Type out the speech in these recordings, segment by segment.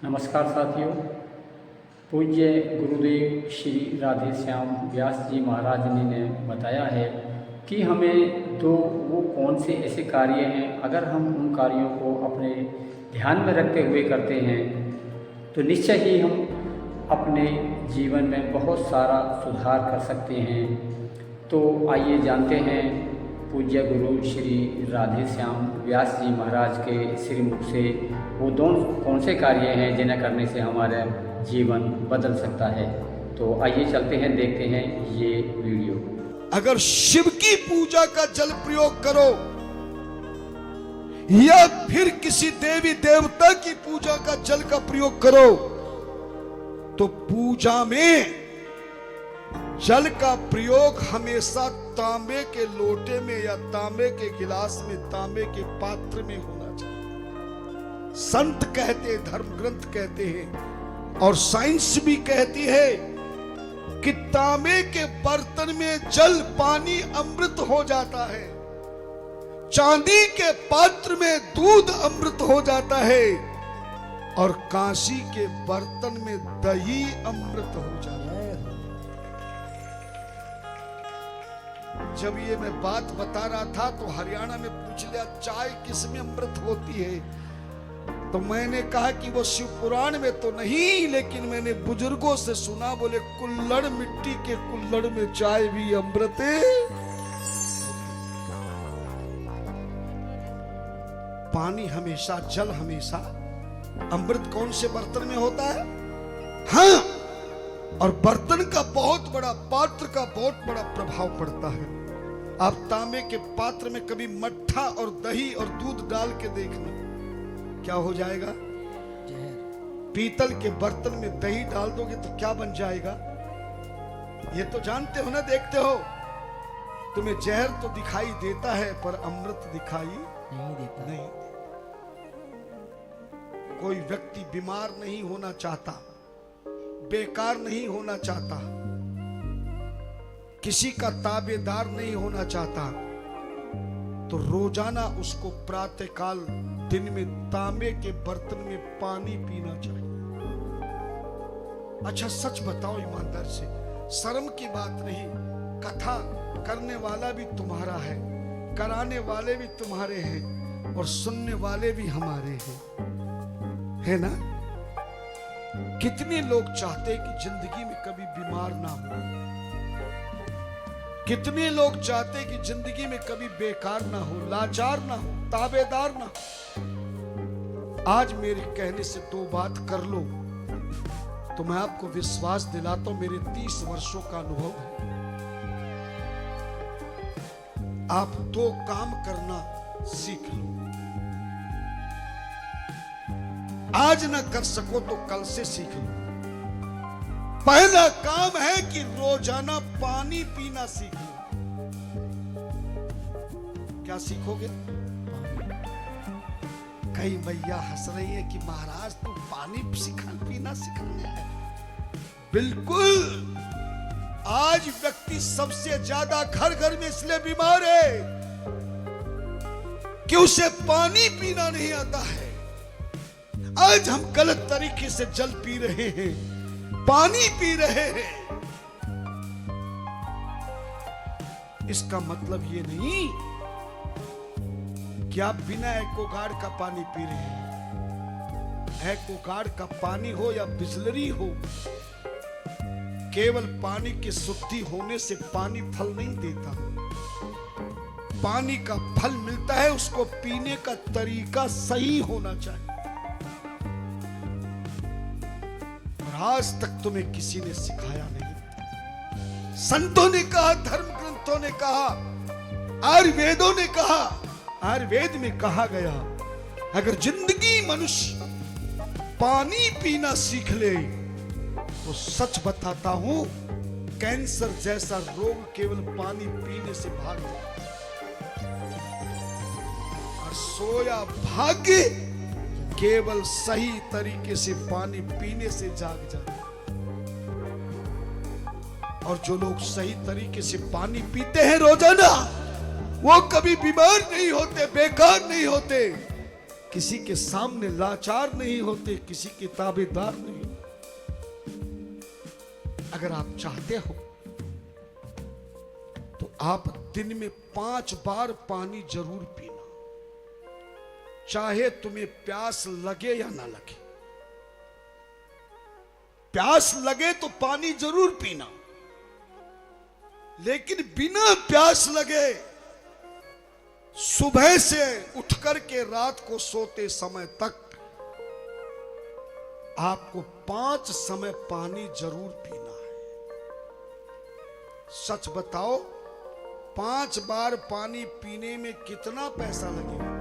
नमस्कार साथियों। पूज्य गुरुदेव श्री राधे श्याम व्यास जी महाराज जी ने बताया है कि हमें वो कौन से ऐसे कार्य हैं, अगर हम उन कार्यों को अपने ध्यान में रखते हुए करते हैं तो निश्चय ही हम अपने जीवन में बहुत सारा सुधार कर सकते हैं। तो आइए जानते हैं पूज्य गुरु श्री राधे श्याम व्यास जी महाराज के श्रीमुख से वो दोनों कौन से कार्य हैं जिन्हें करने से हमारा जीवन बदल सकता है। तो आइए चलते हैं, देखते हैं ये वीडियो। अगर शिव की पूजा का जल प्रयोग करो या फिर किसी देवी देवता की पूजा का जल का प्रयोग करो तो पूजा में जल का प्रयोग हमेशा तांबे के लोटे में या तांबे के गिलास में, तांबे के पात्र में होना चाहिए। संत कहते, धर्म ग्रंथ कहते हैं और साइंस भी कहती है कि तांबे के बर्तन में जल पानी अमृत हो जाता है, चांदी के पात्र में दूध अमृत हो जाता है और कांसी के बर्तन में दही अमृत हो जाता है। जब ये मैं बात बता रहा था तो हरियाणा में पूछ लिया चाय किसमें अमृत होती है, तो मैंने कहा कि वो शिव पुराण में तो नहीं, लेकिन मैंने बुजुर्गों से सुना, बोले कुल्हड़ मिट्टी के कुल्हड़ में चाय भी अमृत है। पानी हमेशा, जल हमेशा, अमृत कौन से बर्तन में होता है? हाँ, और बर्तन का बहुत बड़ा, पात्र का बहुत बड़ा प्रभाव पड़ता है। आप तांबे के पात्र में कभी मट्ठा और दही और दूध डाल के देखना, क्या हो जाएगा? पीतल के बर्तन में दही डाल दोगे तो क्या बन जाएगा? ये तो जानते हो ना, देखते हो। तुम्हें जहर तो दिखाई देता है पर अमृत दिखाई नहीं देता। नहीं, कोई व्यक्ति बीमार नहीं होना चाहता, बेकार नहीं होना चाहता, किसी का ताबेदार नहीं होना चाहता, तो रोजाना उसको प्रातःकाल दिन में तांबे के बर्तन में पानी पीना चाहिए। अच्छा सच बताओ ईमानदार से, शर्म की बात नहीं, कथा करने वाला भी तुम्हारा है, कराने वाले भी तुम्हारे हैं और सुनने वाले भी हमारे हैं, है ना? कितने लोग चाहते हैं कि जिंदगी में कभी बीमार ना हो, कितने लोग चाहते हैं कि जिंदगी में कभी बेकार ना हो, लाचार ना हो, ताबेदार ना हो। आज मेरे कहने से दो बात कर लो तो मैं आपको विश्वास दिलाता हूं, मेरे 30 वर्षों का अनुभव है। आप दो काम करना सीख लो। आज ना कर सको तो कल से सीख लो। पहला काम है कि रोजाना पानी पीना सीख लो। क्या सीखोगे? कई भैया हंस रही है कि महाराज तू पानी पीना सिखाने है। बिल्कुल, आज व्यक्ति सबसे ज्यादा घर घर में इसलिए बीमार है कि उसे पानी पीना नहीं आता है। आज हम गलत तरीके से जल पी रहे हैं, पानी पी रहे हैं। इसका मतलब ये नहीं कि आप बिना एक्वागार्ड का पानी पी रहे हैं। एक्वागार्ड का पानी हो या बिसलरी हो, केवल पानी की शुद्धि होने से पानी फल नहीं देता। पानी का फल मिलता है, उसको पीने का तरीका सही होना चाहिए। आज तक तुम्हें किसी ने सिखाया नहीं। संतों ने कहा, धर्म ग्रंथों ने कहा, आयुर्वेदों ने कहा, आयुर्वेद में कहा गया अगर जिंदगी मनुष्य पानी पीना सीख ले तो सच बताता हूं, कैंसर जैसा रोग केवल पानी पीने से भाग जाता। और सोया भाग्य केवल सही तरीके से पानी पीने से जाग जाता। और जो लोग सही तरीके से पानी पीते हैं रोजाना, वो कभी बीमार नहीं होते, बेकार नहीं होते। किसी के सामने लाचार नहीं होते, किसी के ताबेदार नहीं। अगर आप चाहते हो तो आप दिन में 5 बार पानी जरूर पीना, चाहे तुम्हें प्यास लगे या ना लगे। प्यास लगे तो पानी जरूर पीना, लेकिन बिना प्यास लगे सुबह से उठकर के रात को सोते समय तक आपको 5 समय पानी जरूर पीना है। सच बताओ, 5 बार पानी पीने में कितना पैसा लगेगा?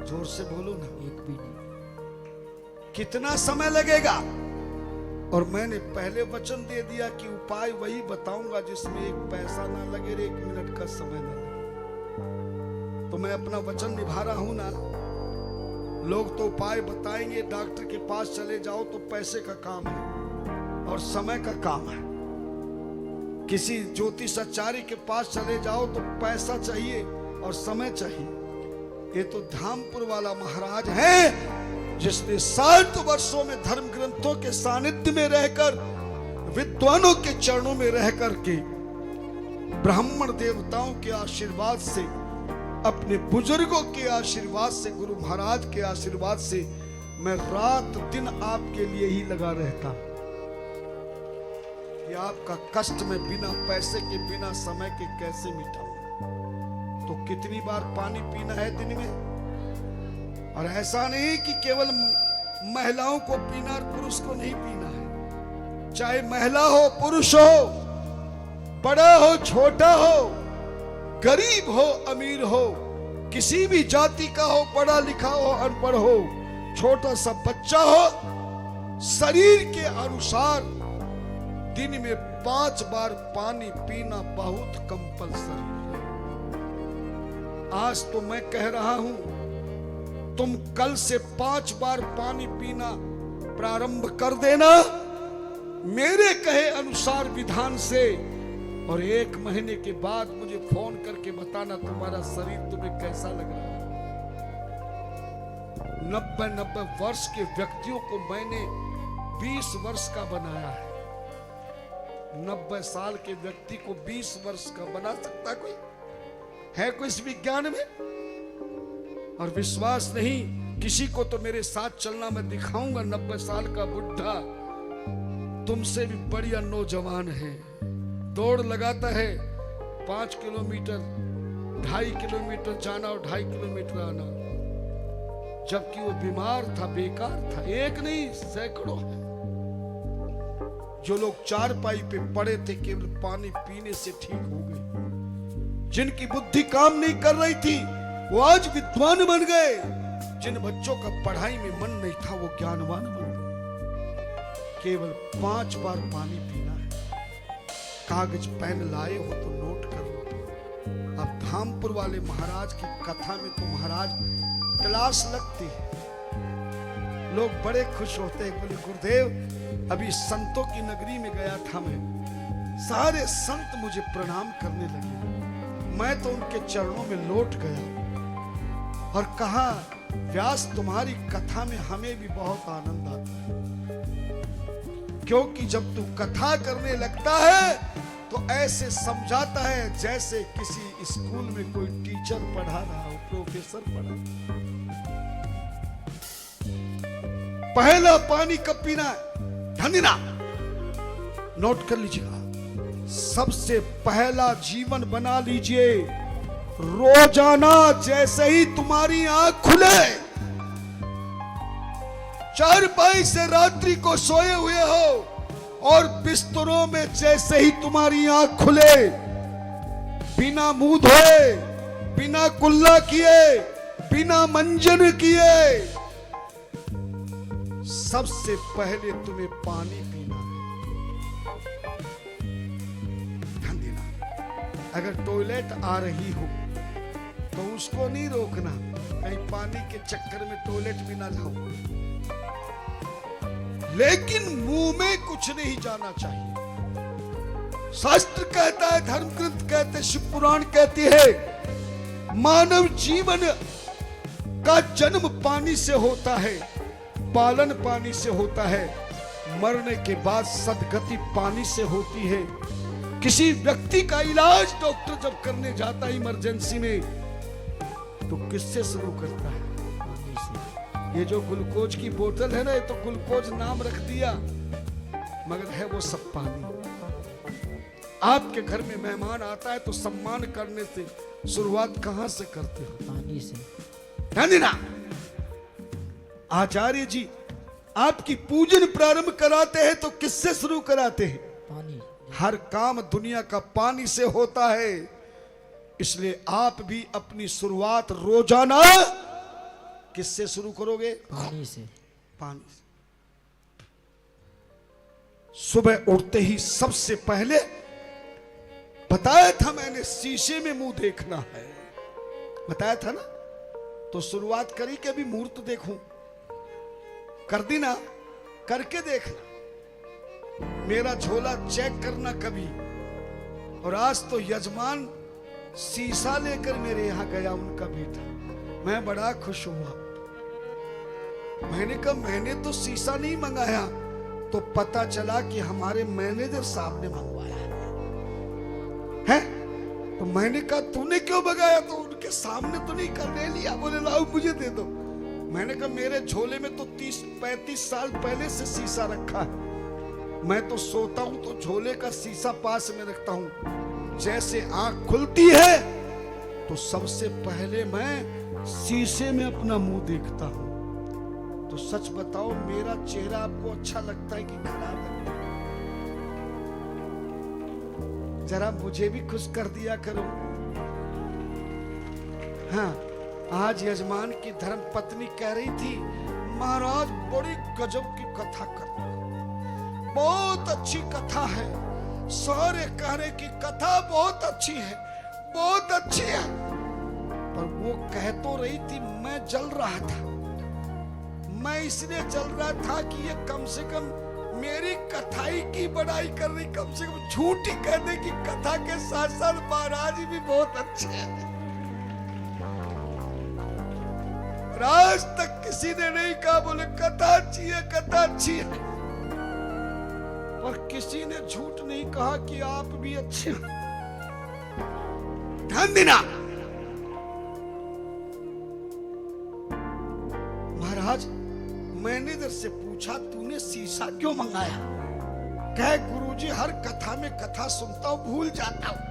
जोर से बोलो ना। एक भी नहीं। कितना समय लगेगा? और मैंने पहले वचन दे दिया कि उपाय वही बताऊंगा जिसमें एक पैसा ना लगे, 1 मिनट का समय ना लगे। तो मैं अपना वचन निभा रहा हूं ना। लोग तो उपाय बताएंगे, डॉक्टर के पास चले जाओ तो पैसे का काम है और समय का काम है। किसी ज्योतिषाचार्य के पास चले जाओ तो पैसा चाहिए और समय चाहिए। ये तो धामपुर वाला महाराज है जिसने 60 वर्षों में धर्म ग्रंथों के सानिध्य में रहकर, विद्वानों के चरणों में रहकर के, ब्राह्मण देवताओं के आशीर्वाद से, अपने बुजुर्गों के आशीर्वाद से, गुरु महाराज के आशीर्वाद से मैं रात दिन आपके लिए ही लगा रहता कि आपका कष्ट में बिना पैसे के, बिना समय के कैसे मिटाऊं। तो कितनी बार पानी पीना है दिन में? और ऐसा नहीं कि केवल महिलाओं को पीना और पुरुष को नहीं पीना है। चाहे महिला हो, पुरुष हो, बड़ा हो, छोटा हो, गरीब हो, अमीर हो, किसी भी जाति का हो, पढ़ा लिखा हो, अनपढ़ हो, छोटा सा बच्चा हो, शरीर के अनुसार दिन में 5 बार पानी पीना बहुत कंपलसरी है। आज तो मैं कह रहा हूं, तुम कल से 5 बार पानी पीना प्रारंभ कर देना मेरे कहे अनुसार विधान से, और 1 महीने के बाद मुझे फोन करके बताना तुम्हारा शरीर तुम्हें कैसा लग रहा है। 90 वर्ष के व्यक्तियों को मैंने 20 वर्ष का बनाया है। 90 साल के व्यक्ति को 20 वर्ष का बना सकता कोई है? कोई इस विज्ञान में? और विश्वास नहीं किसी को तो मेरे साथ चलना, मैं दिखाऊंगा 90 साल का बुढ़ा तुमसे भी बढ़िया नौजवान है। दौड़ लगाता है 5 किलोमीटर, 2.5 किलोमीटर जाना और 2.5 किलोमीटर आना, जबकि वो बीमार था, बेकार था। एक नहीं, सैकड़ों जो लोग चारपाई पे पड़े थे, केवल पानी पीने से ठीक हो गए। जिनकी बुद्धि काम नहीं कर रही थी वो आज विद्वान बन गए। जिन बच्चों का पढ़ाई में मन नहीं था वो ज्ञानवान बन गए। केवल 5 बार पानी पीना है। कागज पेन लाए हो तो नोट कर लो। अब धामपुर वाले महाराज की कथा में तो महाराज क्लास लगती है, लोग बड़े खुश होते हैं। बोले गुरुदेव, अभी संतों की नगरी में गया था मैं, सारे संत मुझे प्रणाम करने लगे। मैं तो उनके चरणों में लौट गया और कहा, व्यास तुम्हारी कथा में हमें भी बहुत आनंद आता है, क्योंकि जब तू कथा करने लगता है तो ऐसे समझाता है जैसे किसी स्कूल में कोई टीचर पढ़ा रहा हो, प्रोफेसर पढ़ा। पहला पानी कब पीना है? धन्यना नोट कर लीजिएगा। सबसे पहला जीवन बना लीजिए, रोजाना जैसे ही तुम्हारी आंख खुले, चारपाई से रात्रि को सोए हुए हो और बिस्तरों में जैसे ही तुम्हारी आंख खुले, बिना मुंह धोए, बिना कुल्ला किए, बिना मंजन किए, सबसे पहले तुम्हें पानी पीना है। ध्यान देना, अगर टॉयलेट आ रही हो तो उसको नहीं रोकना, कहीं पानी के चक्कर में टॉयलेट भी ना जाओ। लेकिन मुंह में कुछ नहीं जाना चाहिए। शास्त्र कहता है, धर्म ग्रंथ कहते, शिव पुराण कहती है, मानव जीवन का जन्म पानी से होता है, पालन पानी से होता है, मरने के बाद सदगति पानी से होती है। किसी व्यक्ति का इलाज डॉक्टर जब करने जाता है इमरजेंसी में तो किससे शुरू करता है? ये जो ग्लूकोज की बोतल है ना, ये तो ग्लूकोज नाम रख दिया, मगर है वो सब पानी। आपके घर में मेहमान आता है तो सम्मान करने से शुरुआत कहां से करते हो? पानी से। है ना? आचार्य जी आपकी पूजन प्रारंभ कराते हैं तो किससे शुरू कराते हैं? पानी। हर काम दुनिया का पानी से होता है, इसलिए आप भी अपनी शुरुआत रोजाना किससे शुरू करोगे? पानी से। पानी से। सुबह उठते ही सबसे पहले बताया था मैंने, शीशे में मुंह देखना है, बताया था ना? तो शुरुआत करी कि अभी मुहूर्त देखूं, कर दी ना, करके देखना, मेरा झोला चेक करना कभी। और आज तो यजमान शीशा लेकर मेरे यहां गया, उनका बेटा, मैं बड़ा खुश हुआ। मैंने कहा मैंने तो शीशा नहीं मंगाया, तो पता चला कि हमारे मैनेजर साहब ने मंगवाया है। तो मैंने कहा तूने क्यों मंगाया? तो उनके सामने तो नहीं कर ले लिया। बोले लाओ मुझे दे दो। मैंने कहा मेरे झोले में तो 30-35 साल पहले से शीशा रखा है, मैं तो सोता हूं तो झोले का शीशा पास में रखता हूं। जैसे आंख खुलती है तो सबसे पहले मैं शीशे में अपना मुंह देखता हूं। तो सच बताओ मेरा चेहरा आपको अच्छा लगता है कि खराब है? जरा मुझे भी खुश कर दिया करो। हाँ, आज यजमान की धर्म पत्नी कह रही थी महाराज बड़ी गजब की कथा करते हो, बहुत अच्छी कथा है, सारे कह रहे कि कथा बहुत अच्छी है, बहुत अच्छी है। पर वो कह तो रही थी, मैं जल रहा था। मैं इसलिए जल रहा था कि ये कम से कम मेरी कथाई की बड़ाई कर रही, कम से कम झूठ ही कह दे कि कथा के साथ साथ महाराज भी बहुत अच्छे हैं। आज तक किसी ने नहीं कहा बोले कथा अच्छी है, कथा अच्छी है, और किसी ने झूठ नहीं कहा कि आप भी अच्छे हैं। ध्यान देना महाराज, मैनेजर से पूछा तूने शीशा क्यों मंगाया? कहे गुरुजी हर कथा में कथा सुनता हूं, भूल जाता हूं,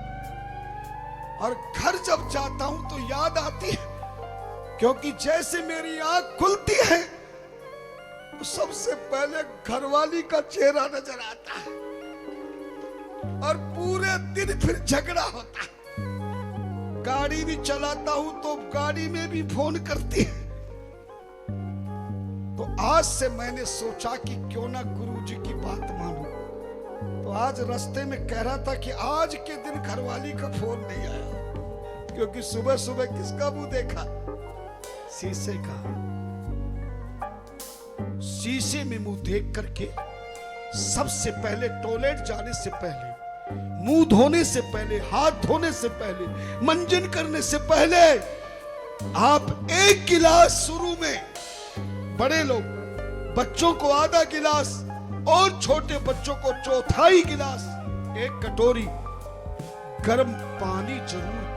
और घर जब जाता हूं तो याद आती है, क्योंकि जैसे मेरी आंख खुलती है तो सबसे पहले घरवाली का चेहरा नजर आता है, और पूरे दिन फिर झगड़ा होता है। गाड़ी भी चलाता हूं तो गाड़ी में भी फोन करती है। तो आज से मैंने सोचा कि क्यों ना गुरुजी की बात मानूं। तो आज रास्ते में कह रहा था कि आज के दिन घरवाली का फोन नहीं आया, क्योंकि सुबह सुबह किसका मुंह देखा? शीशे का। शीशे में मुंह देख करके सबसे पहले टॉयलेट जाने से पहले, मुंह धोने से पहले, हाथ धोने से पहले, मंजन करने से पहले आप एक गिलास शुरू में, बड़े लोग बच्चों को आधा गिलास और छोटे बच्चों को चौथाई गिलास, एक कटोरी गर्म पानी जरूर